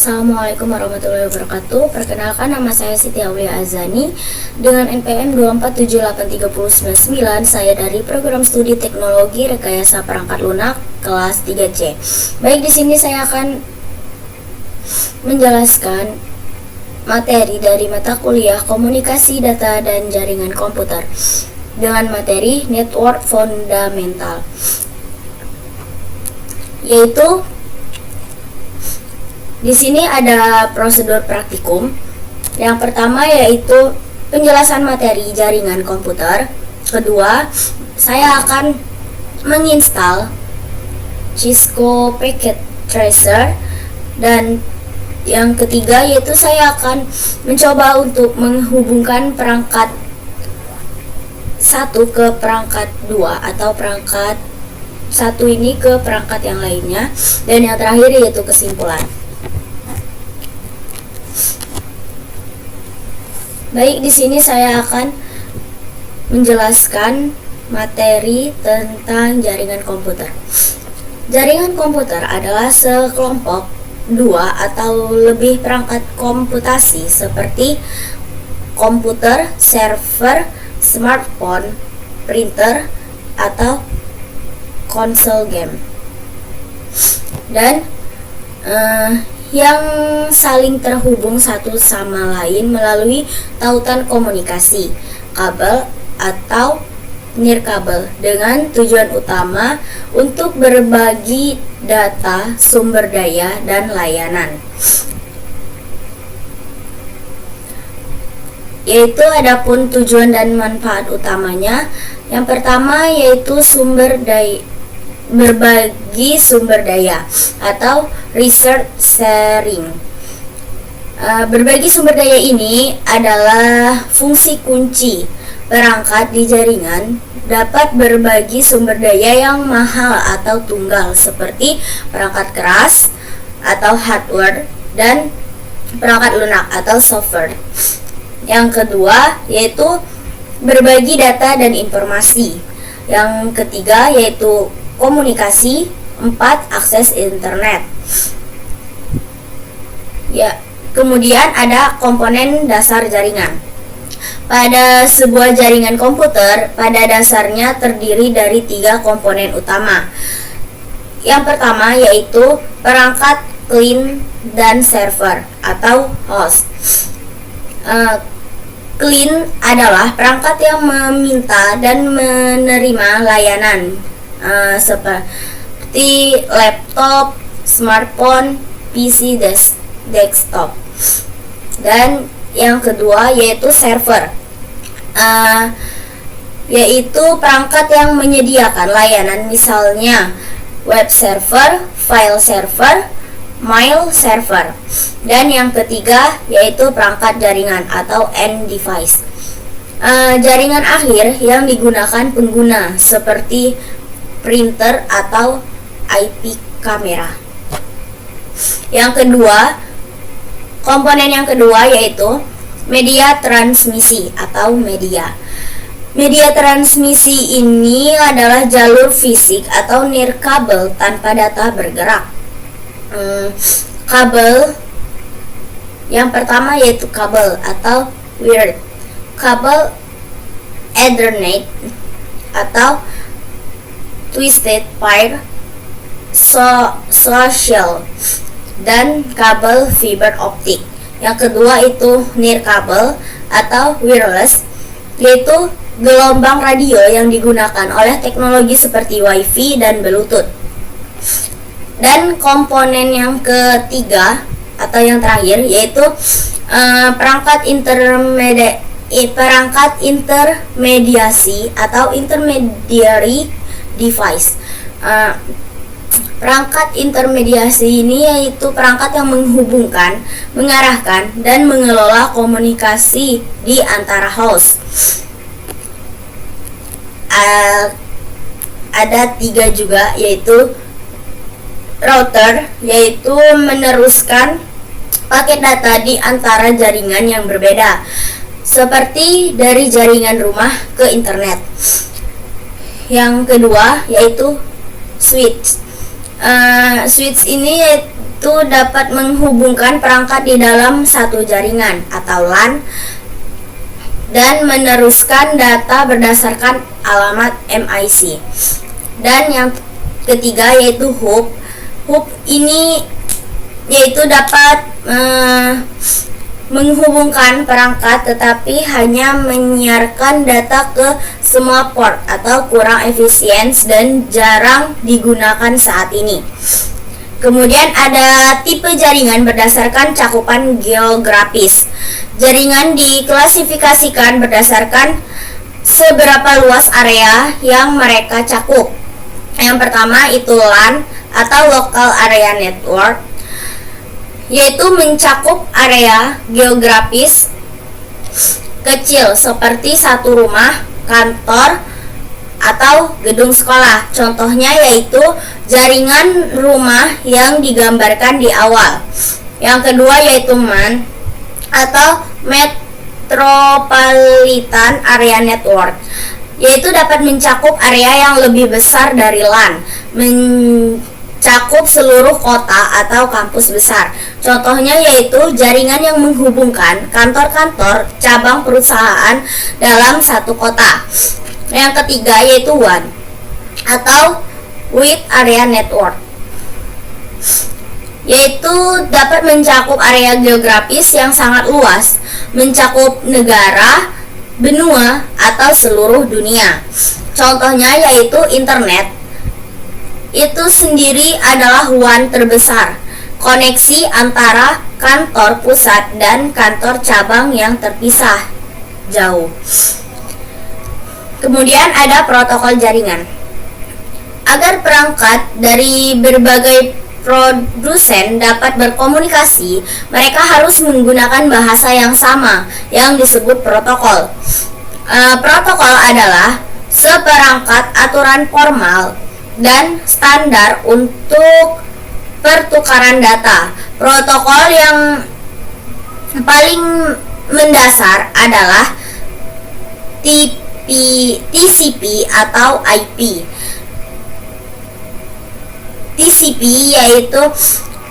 Assalamualaikum warahmatullahi wabarakatuh. Perkenalkan, nama saya Siti Aulia Azani dengan NPM 2478399. Saya dari Program Studi Teknologi Rekayasa Perangkat Lunak kelas 3C. Baik, di sini saya akan menjelaskan materi dari mata kuliah Komunikasi Data dan Jaringan Komputer dengan materi Network Fundamental, yaitu di sini ada prosedur praktikum. Yang pertama yaitu penjelasan materi jaringan komputer. Kedua, saya akan menginstal Cisco Packet Tracer. Dan yang ketiga yaitu saya akan mencoba untuk menghubungkan perangkat satu ke perangkat dua atau perangkat satu ini ke perangkat yang lainnya. Dan yang terakhir yaitu kesimpulan. Baik, di sini saya akan menjelaskan materi tentang jaringan komputer. Jaringan komputer adalah sekelompok dua atau lebih perangkat komputasi seperti komputer, server, smartphone, printer, atau konsol game. Dan yang saling terhubung satu sama lain melalui tautan komunikasi, kabel atau nirkabel, dengan tujuan utama untuk berbagi data, sumber daya, dan layanan. Yaitu adapun tujuan dan manfaat utamanya, yang pertama yaitu berbagi sumber daya atau research sharing. Berbagi sumber daya ini adalah fungsi kunci perangkat di jaringan dapat berbagi sumber daya yang mahal atau tunggal seperti perangkat keras atau hardware dan perangkat lunak atau software. Yang kedua yaitu berbagi data dan informasi. Yang ketiga yaitu komunikasi. 4. Akses internet. Ya, kemudian ada komponen dasar jaringan. Pada sebuah jaringan komputer, pada dasarnya terdiri dari 3 komponen utama. Yang pertama yaitu perangkat client dan server atau host. Client adalah perangkat yang meminta dan menerima layanan seperti laptop, smartphone, PC desktop. Dan yang kedua yaitu server, yaitu perangkat yang menyediakan layanan, misalnya web server, file server, mail server. Dan yang ketiga yaitu perangkat jaringan atau end device, jaringan akhir yang digunakan pengguna seperti printer atau IP kamera. Yang kedua, komponen yang kedua yaitu media transmisi atau media. Media transmisi ini adalah jalur fisik atau nirkabel tanpa data bergerak. Kabel yang pertama yaitu kabel atau wired, kabel Ethernet atau twisted pair social, dan kabel fiber optik. Yang kedua itu nirkabel atau wireless, yaitu gelombang radio yang digunakan oleh teknologi seperti WiFi dan Bluetooth. Dan komponen yang ketiga atau yang terakhir yaitu perangkat intermediasi atau intermediary device. Perangkat intermediasi ini yaitu perangkat yang menghubungkan, mengarahkan, dan mengelola komunikasi di antara host. Ada 3 juga, yaitu router, yaitu meneruskan paket data di antara jaringan yang berbeda, seperti dari jaringan rumah ke internet. Yang kedua yaitu switch, Switch ini yaitu dapat menghubungkan perangkat di dalam satu jaringan atau LAN dan meneruskan data berdasarkan alamat MIC. Dan yang ketiga yaitu hub. Hub ini yaitu dapat menghubungkan perangkat tetapi hanya menyiarkan data ke semua port atau kurang efisien dan jarang digunakan saat ini. Kemudian ada tipe jaringan berdasarkan cakupan geografis. Jaringan diklasifikasikan berdasarkan seberapa luas area yang mereka cakup. Yang pertama itu LAN atau Local Area Network, yaitu mencakup area geografis kecil seperti satu rumah, kantor, atau gedung sekolah. Contohnya yaitu jaringan rumah yang digambarkan di awal. Yang kedua yaitu MAN atau Metropolitan Area Network, yaitu dapat mencakup area yang lebih besar dari LAN, mencakup seluruh kota atau kampus besar. Contohnya yaitu jaringan yang menghubungkan kantor-kantor cabang perusahaan dalam satu kota. Yang ketiga yaitu WAN atau Wide Area Network, yaitu dapat mencakup area geografis yang sangat luas, mencakup negara, benua, atau seluruh dunia. Contohnya yaitu internet. Itu sendiri adalah WAN terbesar, koneksi antara kantor pusat dan kantor cabang yang terpisah jauh. Kemudian ada protokol jaringan. Agar perangkat dari berbagai produsen dapat berkomunikasi, mereka harus menggunakan bahasa yang sama yang disebut protokol. Protokol adalah seperangkat aturan formal dan standar untuk pertukaran data. Protokol yang paling mendasar adalah TCP atau IP. TCP yaitu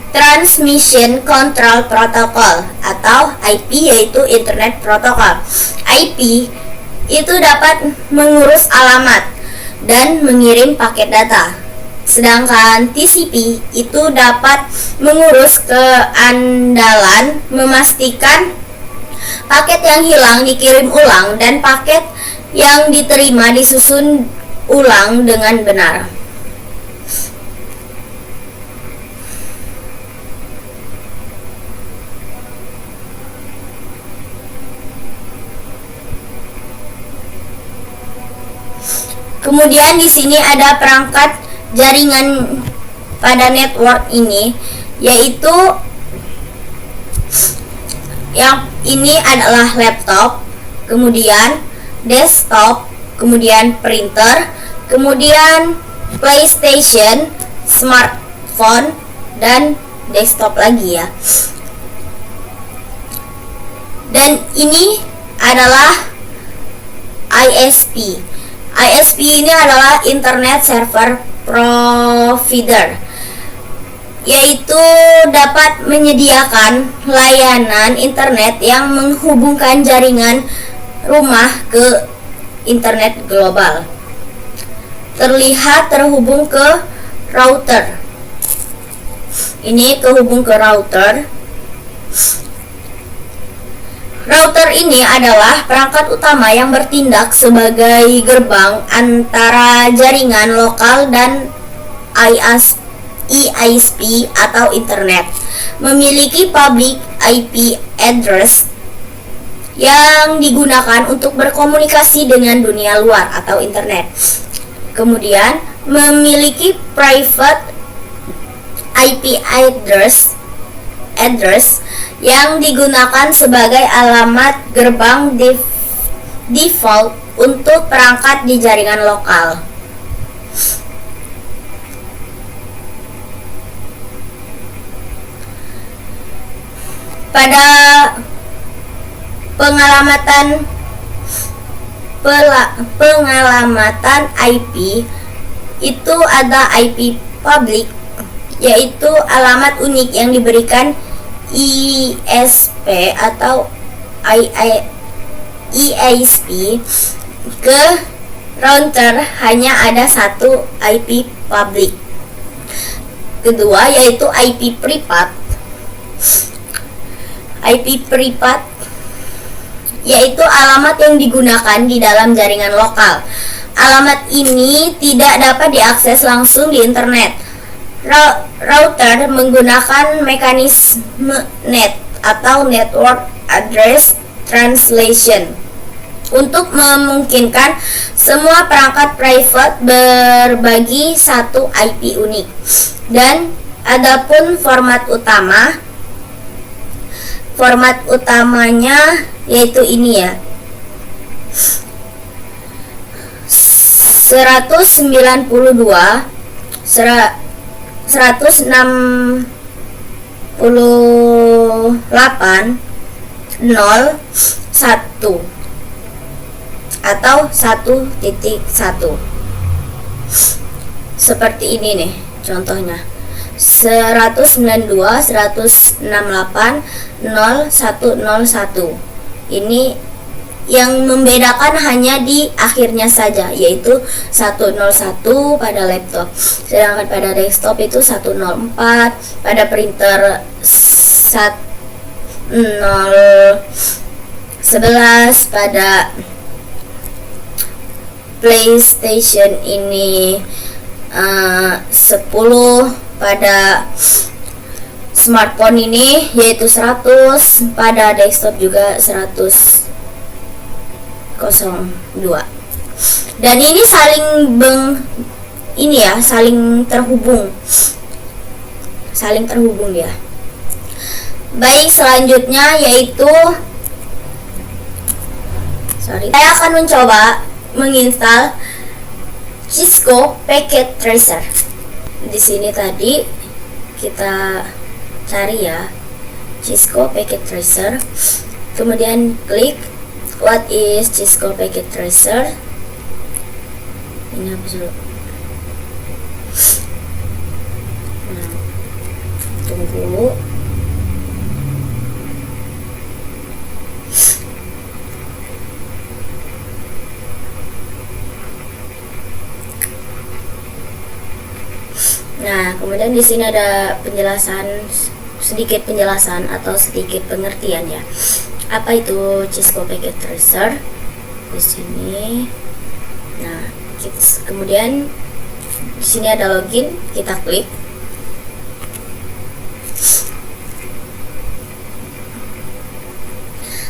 Transmission Control Protocol atau IP yaitu Internet Protocol. IP itu dapat mengurus alamat dan mengirim paket data. Sedangkan TCP itu dapat mengurus keandalan, memastikan paket yang hilang dikirim ulang dan paket yang diterima disusun ulang dengan benar. Kemudian di sini ada perangkat jaringan pada network ini, yaitu yang ini adalah laptop, kemudian desktop, kemudian printer, kemudian PlayStation, smartphone, dan desktop lagi ya. Dan ini adalah ISP. ISP ini adalah Internet Server Provider, yaitu dapat menyediakan layanan internet yang menghubungkan jaringan rumah ke internet global. Terlihat terhubung ke router. Ini kehubung ke router. Router ini adalah perangkat utama yang bertindak sebagai gerbang antara jaringan lokal dan ISP atau internet. Memiliki public IP address yang digunakan untuk berkomunikasi dengan dunia luar atau internet. Kemudian memiliki private IP address yang digunakan sebagai alamat gerbang default untuk perangkat di jaringan lokal. Pada pengalamatan IP itu ada IP public yaitu alamat unik yang diberikan ISP atau ISP ke router hanya ada satu IP public. Kedua yaitu IP privat. IP privat yaitu alamat yang digunakan di dalam jaringan lokal. Alamat ini tidak dapat diakses langsung di internet. Router menggunakan mekanisme NAT atau Network Address Translation untuk memungkinkan semua perangkat private berbagi satu IP unik. Dan adapun format utamanya yaitu ini ya, 192.168.0.1 atau 1.1. Seperti ini nih contohnya, 192.168.0.101. Ini yang membedakan hanya di akhirnya saja, yaitu 101 pada laptop, sedangkan pada desktop itu 104, pada printer 1.0.11, pada PlayStation ini 10, pada smartphone ini yaitu 100, pada desktop juga 102. Dan ini saling terhubung ya. Baik, selanjutnya yaitu saya akan mencoba menginstal Cisco Packet Tracer. Di sini tadi kita cari ya, Cisco Packet Tracer, kemudian klik what is Cisco Packet Tracer. Ini hapus dulu. Nah, tunggu. Nah, kemudian di sini ada sedikit penjelasan atau sedikit pengertian ya. Apa itu Cisco Packet Tracer? Di sini. Nah, kemudian di sini ada login, kita klik.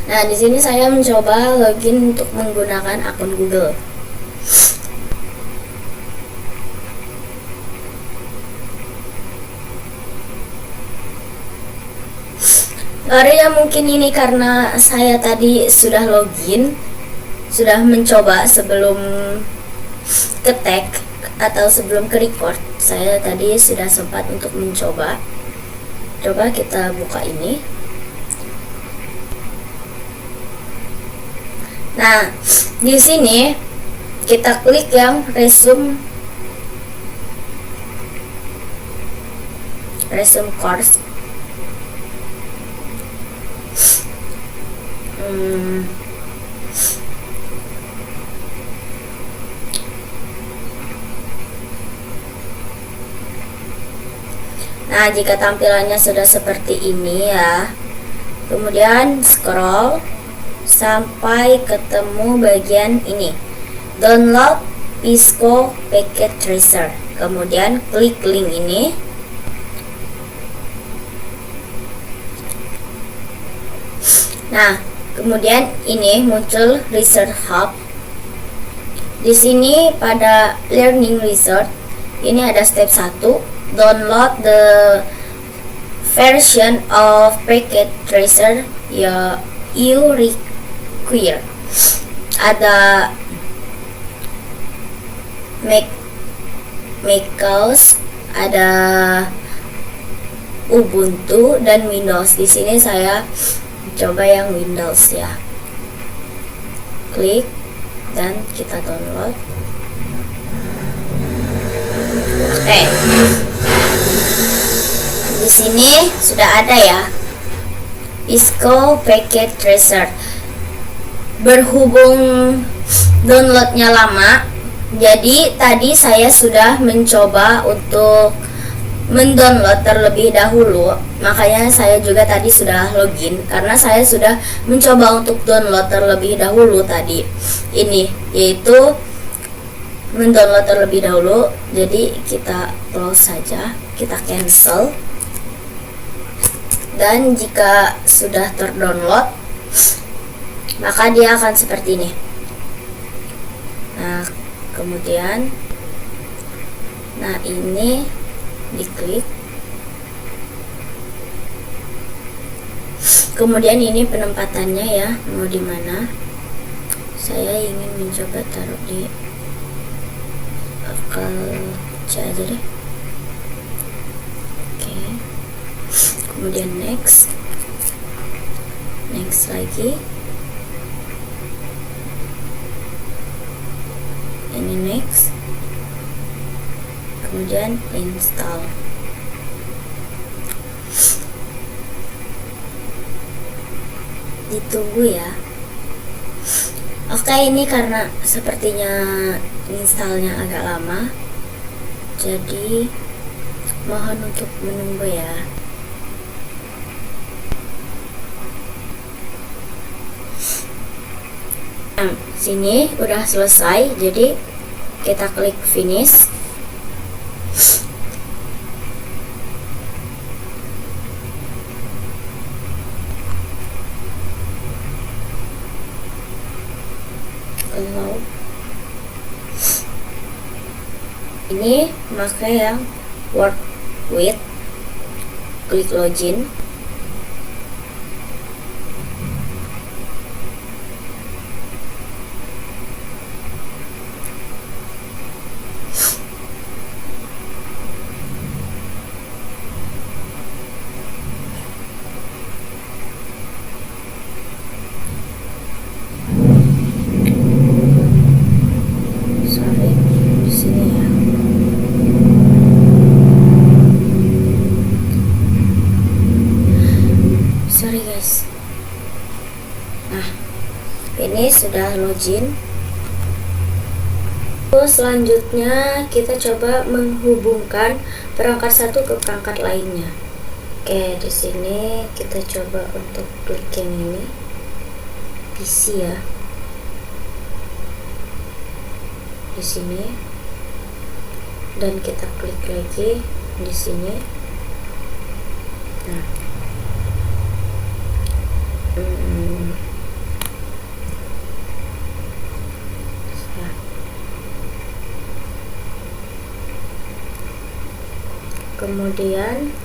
Nah, di sini saya mencoba login untuk menggunakan akun Google. Ya mungkin ini karena saya tadi sudah login, sudah mencoba sebelum ke tag atau sebelum ke record. Saya tadi sudah sempat untuk mencoba. Coba kita buka ini. Nah, di sini kita klik yang resume course. Nah, jika tampilannya sudah seperti ini ya, kemudian scroll sampai ketemu bagian ini, download Cisco Packet Tracer, kemudian klik link ini. Nah, kemudian ini muncul Research Hub. Di sini pada Learning Resort ini ada step 1, download the version of Packet Tracer you require. Ada macOS, ada Ubuntu dan Windows. Di sini saya coba yang Windows ya. Klik dan kita download. Oke. di sini sudah ada ya, Pisco Packet Tracer. Berhubung downloadnya lama, jadi tadi saya sudah mencoba untuk mendownload terlebih dahulu. Makanya saya juga tadi sudah login karena saya sudah mencoba untuk download terlebih dahulu tadi. Ini yaitu mendownload terlebih dahulu. Jadi kita close saja, kita cancel. Dan jika sudah terdownload, maka dia akan seperti ini. Nah, kemudian ini diklik. Kemudian ini penempatannya ya, mau di mana. Saya ingin mencoba taruh di akal C aja deh. Oke. Kemudian next lagi. Ini next, kemudian install. Ditunggu ya. Oke, ini karena sepertinya installnya agak lama, jadi mohon untuk menunggu ya. Nah, sini udah selesai, jadi kita klik finish. Ini pakai yang work with, klik login. Ini sudah login. Terus selanjutnya kita coba menghubungkan perangkat satu ke perangkat lainnya. Oke, di sini kita coba untuk klik yang ini, PC ya. Di sini, dan kita klik lagi di sini. Nah, kemudian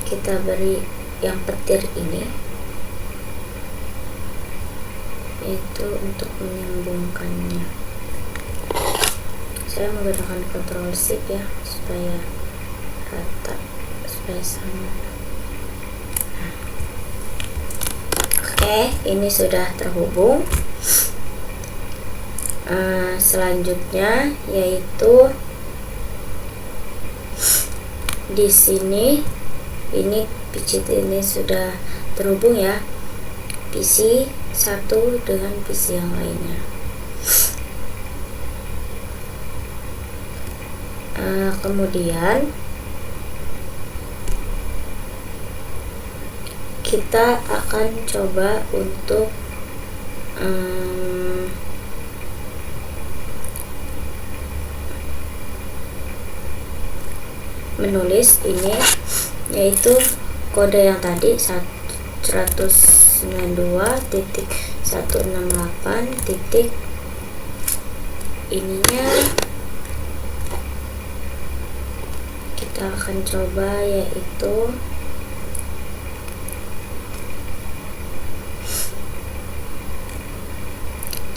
kita beri yang petir ini, yaitu untuk menyambungkannya. Saya menggunakan Ctrl Shift ya, supaya rata, supaya sama. Oke, ini sudah terhubung. Selanjutnya yaitu di sini, ini PC ini sudah terhubung ya, PC satu dengan PC yang lainnya. Kemudian kita akan coba untuk menulis ini, yaitu kode yang tadi 192.168. ininya kita akan coba, yaitu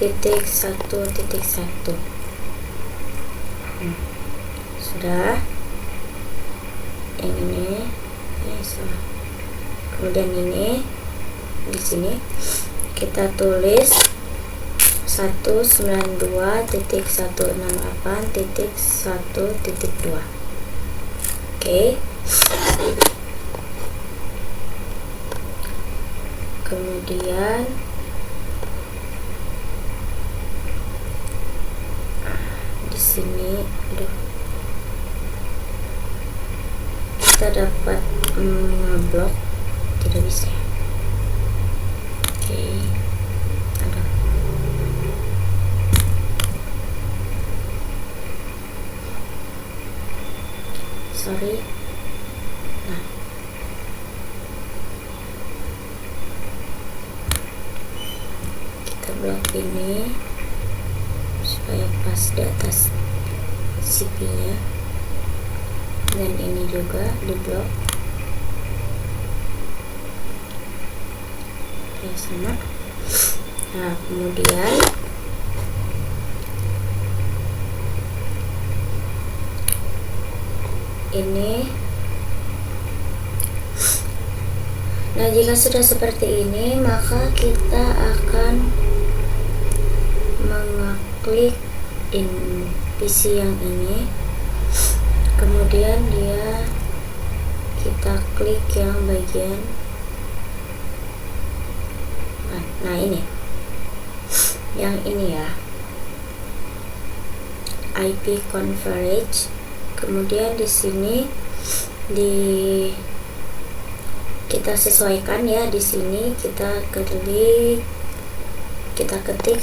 .1.1. Sudah. Yang ini salah. Kemudian ini di sini kita tulis 192.168.1.2. Oke. kemudian di sini kita dapat ngeblok, tidak bisa. Oke, sorry. Nah, kita blok ini supaya pas di atas CP-nya, dan ini juga di blok ya, sama. Nah, kemudian ini. Nah, jika sudah seperti ini, maka kita akan mengklik PC yang ini, kemudian kita klik yang bagian nah ini, yang ini ya, IP coverage. Kemudian di sini kita sesuaikan ya, di sini kita ketik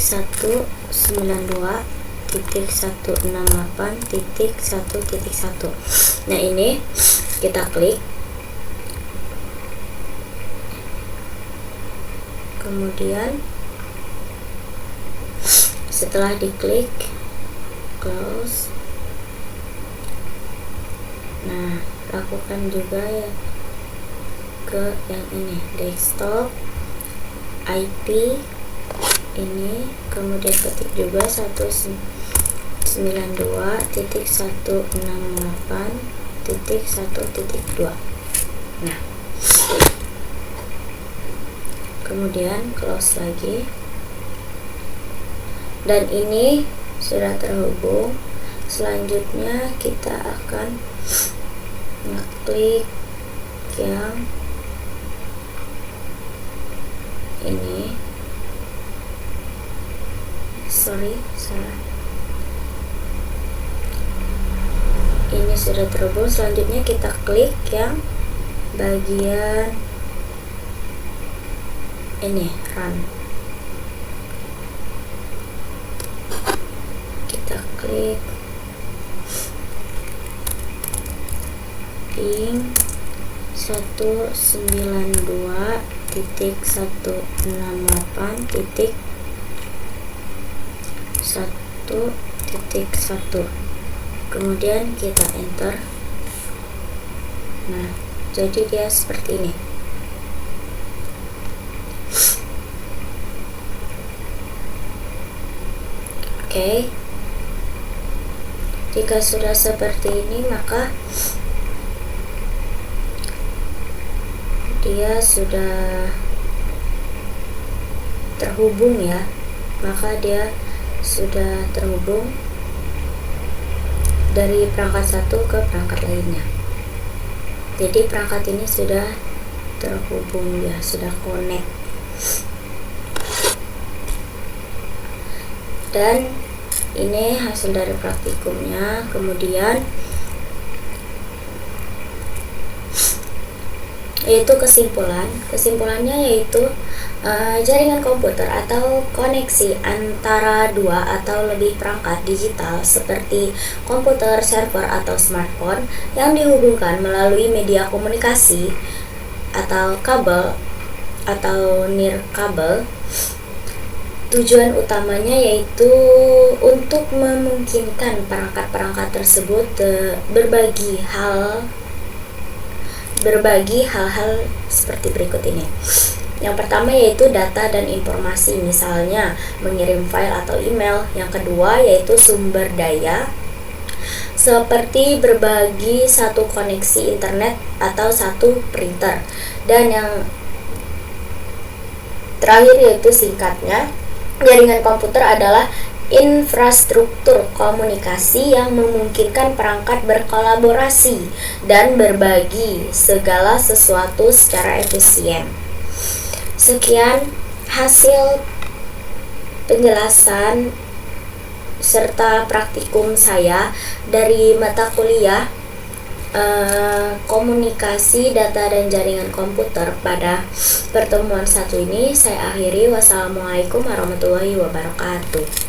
192.168.1.1. Nah, ini kita klik, kemudian setelah diklik close. Nah, lakukan juga ya ke yang ini, desktop IP ini, kemudian ketik juga 192.168.1.2. Nah, kemudian close lagi, dan ini sudah terhubung. Selanjutnya kita akan ngeklik yang ini, sorry salah, ini sudah terhubung. Selanjutnya kita klik yang bagian ini, run. Kita klik ping 192.168.1.1, kemudian kita enter. Nah, jadi dia seperti ini. Oke, jika sudah seperti ini, maka dia sudah terhubung ya, maka dia sudah terhubung dari perangkat satu ke perangkat lainnya. Jadi perangkat ini sudah terhubung ya, sudah connect. Dan ini hasil dari praktikumnya. Kemudian yaitu kesimpulannya yaitu jaringan komputer atau koneksi antara dua atau lebih perangkat digital seperti komputer, server, atau smartphone yang dihubungkan melalui media komunikasi atau kabel atau nirkabel. Tujuan utamanya yaitu untuk memungkinkan perangkat-perangkat tersebut berbagi hal-hal seperti berikut ini. Yang pertama yaitu data dan informasi, misalnya mengirim file atau email. Yang kedua yaitu sumber daya, seperti berbagi satu koneksi internet atau satu printer. Dan yang terakhir yaitu singkatnya, jaringan komputer adalah infrastruktur komunikasi yang memungkinkan perangkat berkolaborasi dan berbagi segala sesuatu secara efisien. Sekian hasil penjelasan serta praktikum saya dari mata kuliah komunikasi data dan jaringan komputer pada pertemuan satu ini. Saya akhiri. Wassalamualaikum warahmatullahi wabarakatuh.